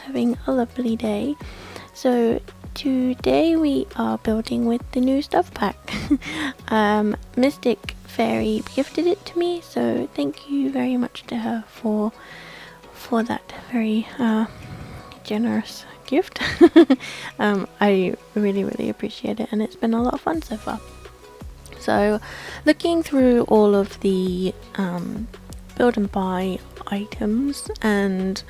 having a lovely day. So today we are building with the new stuff pack. Mystic Fairy gifted it to me, so thank you very much to her for that very generous gift. I really appreciate it, and it's been a lot of fun so far. So looking through all of the build and buy items, and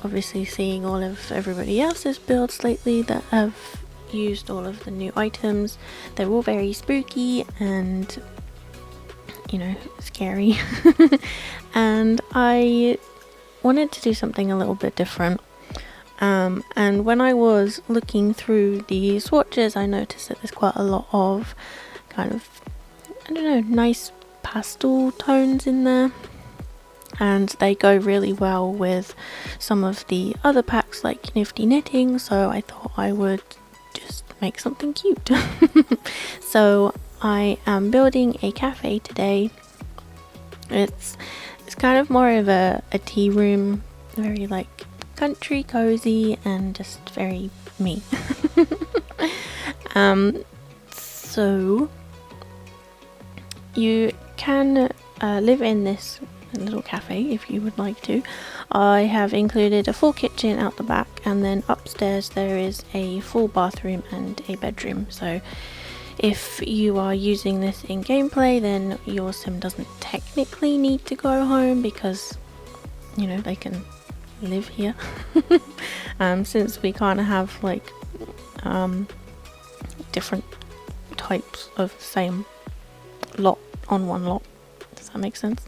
obviously seeing all of everybody else's builds lately that have used all of the new items, they're all very spooky and, you know, scary. And I wanted to do something a little bit different. And when I was looking through the swatches, I noticed that there's quite a lot of kind of, I don't know, nice pastel tones in there, and they go really well with some of the other packs like Nifty Knitting, so I thought I would just make something cute. So I am building a cafe today. It's kind of more of a tea room, very like country, cozy, and just very me. So you can live in this little cafe if you would like to. I have included a full kitchen out the back, and then upstairs there is a full bathroom and a bedroom. So if you are using this in gameplay, then your sim doesn't technically need to go home, because, you know, they can live here. Since we kind of have like different types of the same lot on one lot. Does that make sense?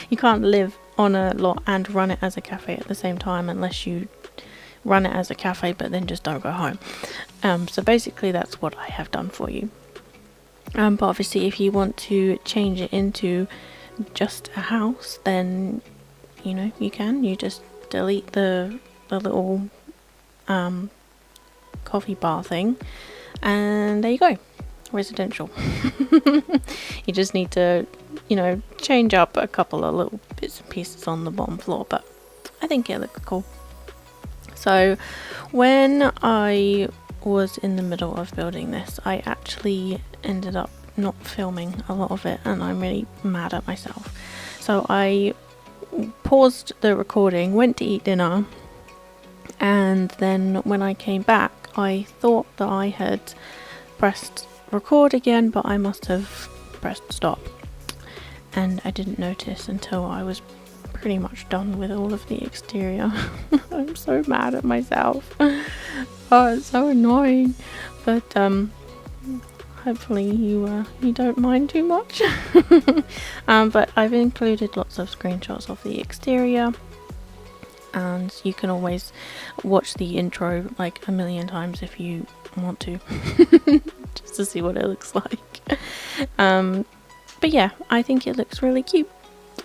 You can't live on a lot and run it as a cafe at the same time, unless you run it as a cafe but then just don't go home. So basically that's what I have done for you. But obviously if you want to change it into just a house, then, you know, you can. You just delete the little coffee bar thing, and there you go. Residential. You just need to, you know, change up a couple of little bits and pieces on the bottom floor, but I think it looks cool. So when I was in the middle of building this, I actually ended up not filming a lot of it, and I'm really mad at myself. So I paused the recording, went to eat dinner, and then when I came back I thought that I had pressed record again, but I must have pressed stop, and I didn't notice until I was pretty much done with all of the exterior. I'm so mad at myself. Oh, it's so annoying, but hopefully you don't mind too much. But I've included lots of screenshots of the exterior, and you can always watch the intro like a million times if you want to, just to see what it looks like. But yeah, I think it looks really cute.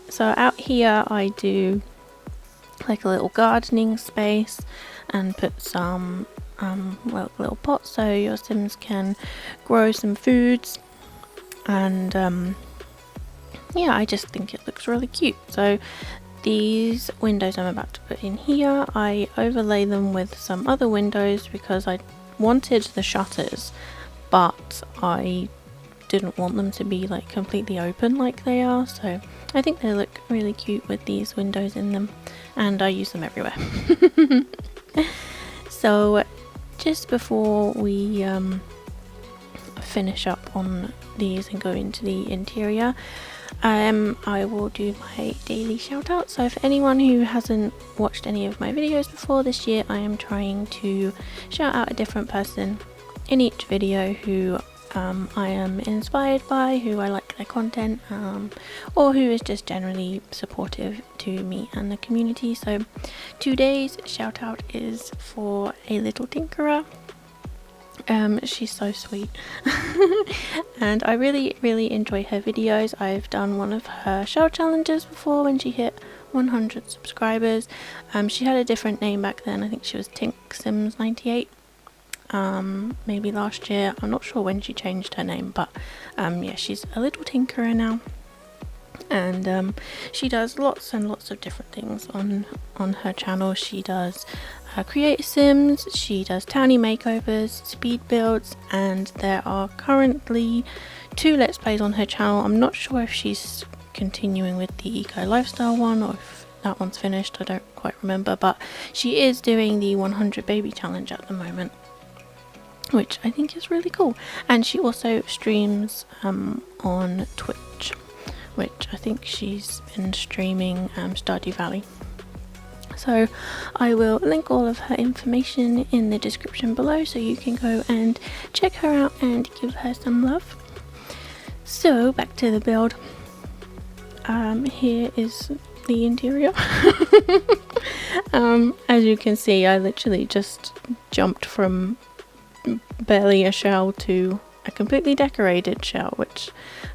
So out here I do like a little gardening space and put some little pots so your sims can grow some foods, and yeah, I just think it looks really cute. So these windows I'm about to put in here, I overlay them with some other windows because I wanted the shutters, but I didn't want them to be like completely open like they are, so I think they look really cute with these windows in them, and I use them everywhere. So just before we finish up on these and go into the interior, I will do my daily shout out. So for anyone who hasn't watched any of my videos before, this year I am trying to shout out a different person in each video who I am inspired by, who I like their content, or who is just generally supportive to me and the community. So today's shout out is for a little tinkerer. She's so sweet. And I really enjoy her videos. I've done one of her shell challenges before when she hit 100 subscribers. She had a different name back then. I think she was TinkSims98. Maybe last year. I'm not sure when she changed her name, but yeah, she's a little tinkerer now. And she does lots and lots of different things on her channel. She does create sims, she does townie makeovers, speed builds, and there are currently 2 let's plays on her channel. I'm not sure if she's continuing with the eco lifestyle one or if that one's finished, I don't quite remember, but she is doing the 100 baby challenge at the moment, which I think is really cool. And she also streams on Twitch, which I think she's been streaming Stardew Valley. So I will link all of her information in the description below, so you can go and check her out and give her some love. So back to the build. Here is the interior. As you can see, I literally just jumped from barely a shell to a completely decorated shell, which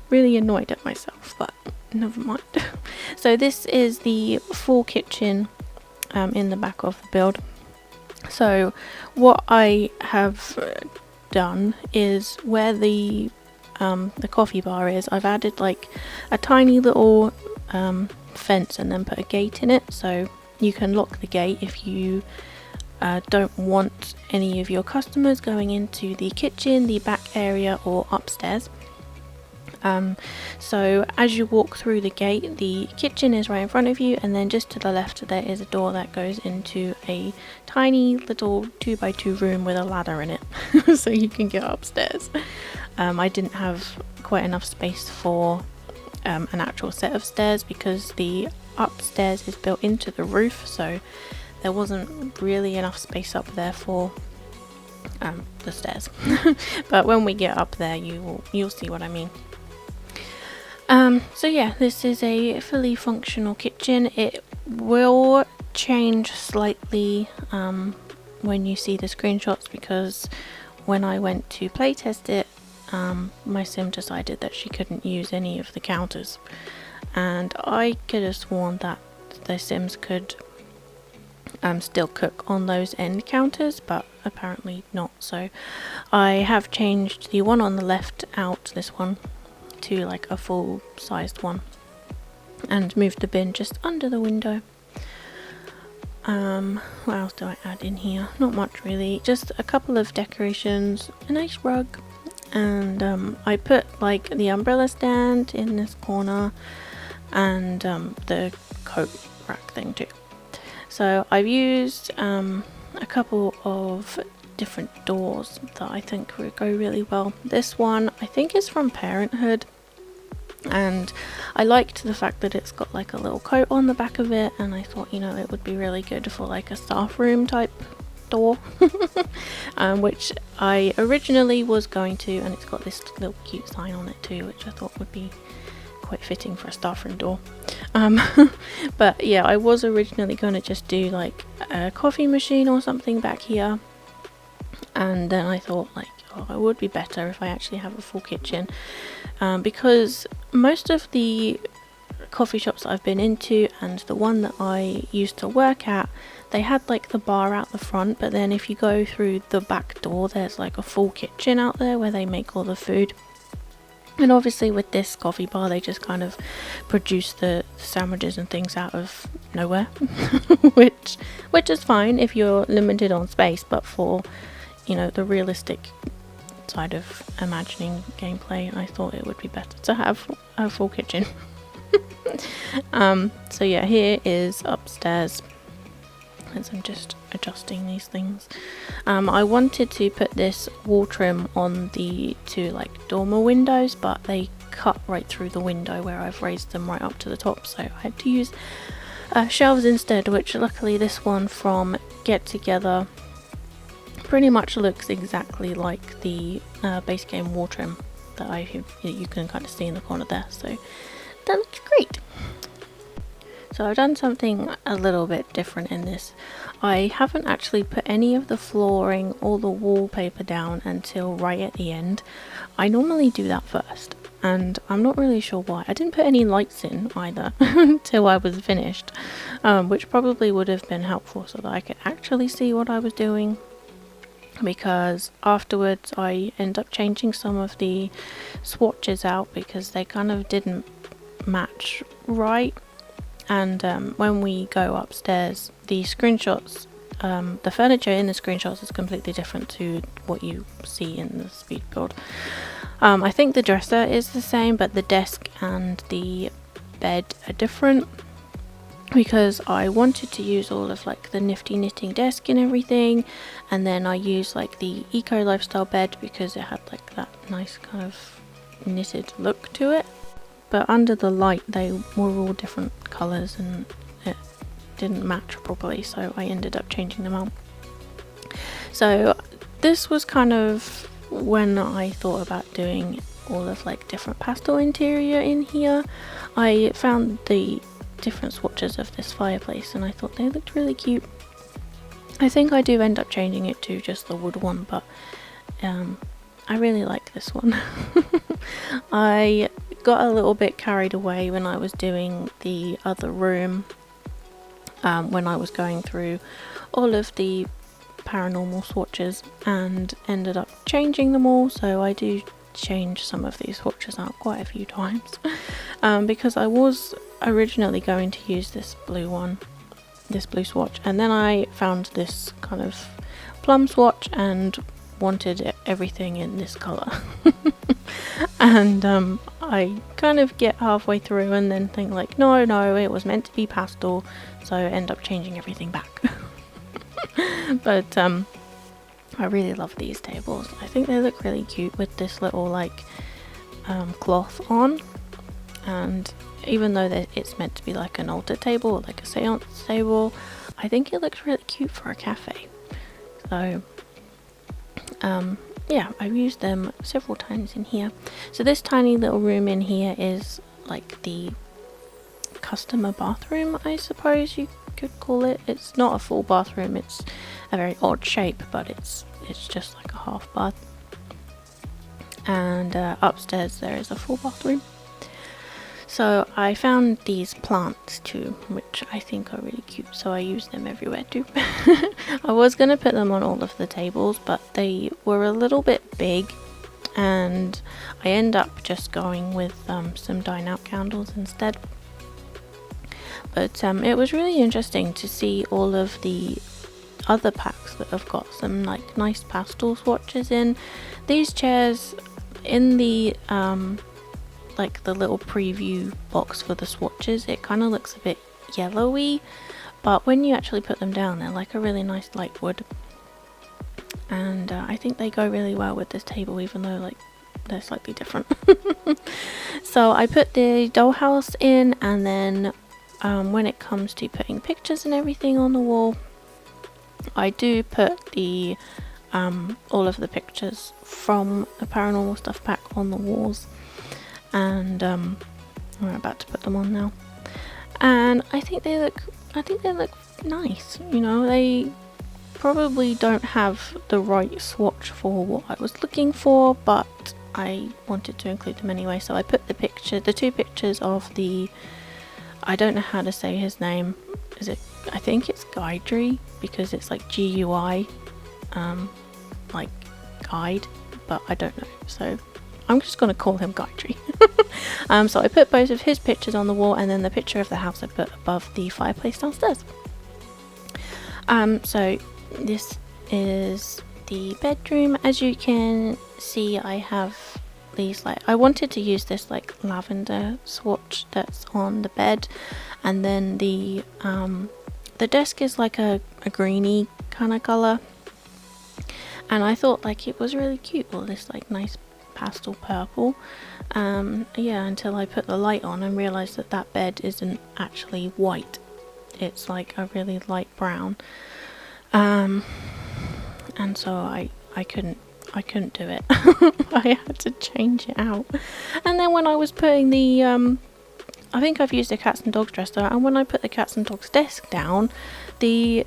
really annoyed at myself, but never mind. So this is the full kitchen in the back of the build. So what I have done is where the coffee bar is, I've added like a tiny little fence and then put a gate in it, so you can lock the gate if you don't want any of your customers going into the kitchen, the back area, or upstairs. So as you walk through the gate, the kitchen is right in front of you, and then just to the left there is a door that goes into a tiny little 2x2 room with a ladder in it so you can get upstairs. I didn't have quite enough space for an actual set of stairs because the upstairs is built into the roof, so there wasn't really enough space up there for the stairs. But when we get up there, you'll see what I mean. So yeah, this is a fully functional kitchen. It will change slightly when you see the screenshots, because when I went to playtest it, my sim decided that she couldn't use any of the counters, and I could have sworn that the sims could still cook on those end counters, but apparently not. So I have changed the one on the left out, this one, to like a full sized one, and moved the bin just under the window. What else do I add in here? Not much really, just a couple of decorations, a nice rug, and I put like the umbrella stand in this corner, and the coat rack thing too. So I've used a couple of different doors that I think would go really well. This one I think is from Parenthood, and I liked the fact that it's got like a little coat on the back of it, and I thought, you know, it would be really good for like a staff room type door. Which I originally was going to, and it's got this little cute sign on it too, which I thought would be quite fitting for a staff room door. But yeah, I was originally going to just do like a coffee machine or something back here, and then I thought like, oh, it would be better if I actually have a full kitchen, because most of the coffee shops that I've been into, and the one that I used to work at, they had like the bar out the front, but then if you go through the back door, there's like a full kitchen out there where they make all the food. And obviously with this coffee bar, they just kind of produce the sandwiches and things out of nowhere, which is fine if you're limited on space, but for, you know, the realistic side of imagining gameplay, I thought it would be better to have a full kitchen. So yeah, here is upstairs, as I'm just adjusting these things. I wanted to put this wall trim on the 2 like dormer windows, but they cut right through the window where I've raised them right up to the top, so I had to use shelves instead, which luckily this one from Get Together pretty much looks exactly like the base game wall trim that you can kind of see in the corner there, so that looks great. So I've done something a little bit different in this. I haven't actually put any of the flooring or the wallpaper down until right at the end. I normally do that first, and I'm not really sure why. I didn't put any lights in either until I was finished, which probably would have been helpful so that I could actually see what I was doing, because afterwards I end up changing some of the swatches out because they kind of didn't match right. And when we go upstairs, the screenshots, the furniture in the screenshots is completely different to what you see in the speed build. I think the dresser is the same, but the desk and the bed are different, because I wanted to use all of like the nifty knitting desk and everything, and then I used like the eco lifestyle bed because it had like that nice kind of knitted look to it. But under the light they were all different colours and it didn't match properly, so I ended up changing them out. So this was kind of when I thought about doing all of like different pastel interior in here. I found the different swatches of this fireplace and I thought they looked really cute. I think I do end up changing it to just the wood one, but I really like this one. I got a little bit carried away when I was doing the other room, when I was going through all of the paranormal swatches and ended up changing them all, so I do change some of these swatches out quite a few times. Because I was originally going to use this blue one, this blue swatch, and then I found this kind of plum swatch and wanted everything in this colour. And I kind of get halfway through and then think like, no, it was meant to be pastel, so I end up changing everything back. But I really love these tables. I think they look really cute with this little like cloth on, and even though it's meant to be like an altar table or like a seance table, I think it looks really cute for a cafe. So yeah, I've used them several times in here. So this tiny little room in here is like the customer bathroom, I suppose you could call it. It's not a full bathroom, it's a very odd shape, but it's just like a half bath. And upstairs there is a full bathroom. So I found these plants too, which I think are really cute, so I use them everywhere too. I was going to put them on all of the tables, but they were a little bit big, and I end up just going with some dine out candles instead. But it was really interesting to see all of the other packs that have got some like nice pastel swatches in. These chairs in the like the little preview box for the swatches, it kind of looks a bit yellowy, but when you actually put them down, they're like a really nice light wood, and I think they go really well with this table, even though like they're slightly different. So I put the dollhouse in, and then when it comes to putting pictures and everything on the wall, I do put the all of the pictures from a paranormal stuff pack on the walls, and we're about to put them on now, and I think they look nice. You know, they probably don't have the right swatch for what I was looking for, but I wanted to include them anyway, so I put the two pictures of the, I don't know how to say his name, I think it's Guidry, because it's like GUI, like guide, but I don't know, so I'm just going to call him Guidry. So I put both of his pictures on the wall, and then the picture of the house I put above the fireplace downstairs. So this is the bedroom. As you can see, I have these like, I wanted to use this like lavender swatch that's on the bed, and then the desk is like a greeny kind of color, and I thought like it was really cute, all this like nice pastel purple. Yeah, until I put the light on and realized that that bed isn't actually white, it's like a really light brown, and so I couldn't do it. I had to change it out. And then when I was putting the I think I've used a cats and dogs dresser, and when I put the cats and dogs desk down, the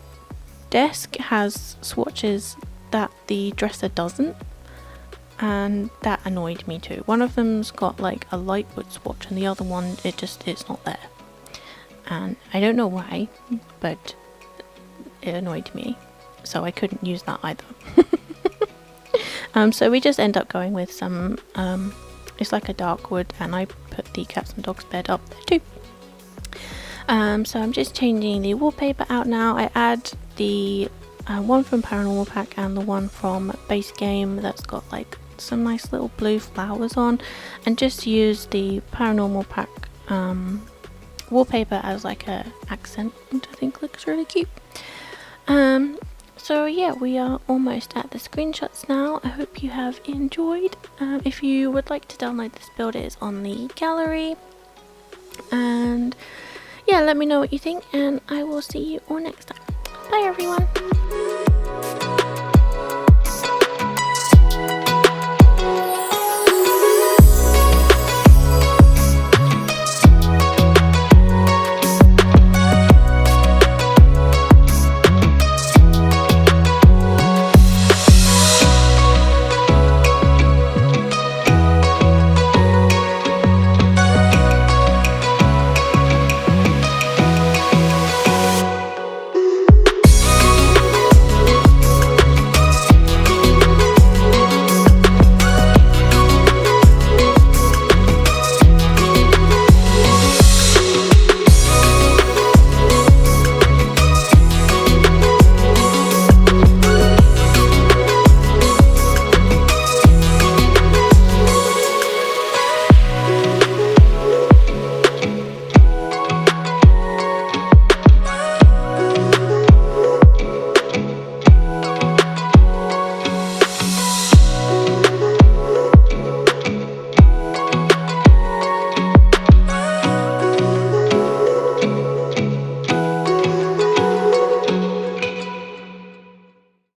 desk has swatches that the dresser doesn't, and that annoyed me too. One of them's got like a light wood swatch, and the other one it's not there, and I don't know why, but it annoyed me, so I couldn't use that either. So we just end up going with some it's like a dark wood, and I put the cats and dogs bed up there too. So I'm just changing the wallpaper out now. I add the one from Paranormal pack and the one from base game that's got like some nice little blue flowers on, and just use the Paranormal pack wallpaper as like a accent, which I think looks really cute. So yeah, we are almost at the screenshots now. I hope you have enjoyed. If you would like to download this build, it is on the gallery, and yeah, let me know what you think, and I will see you all next time. Bye everyone.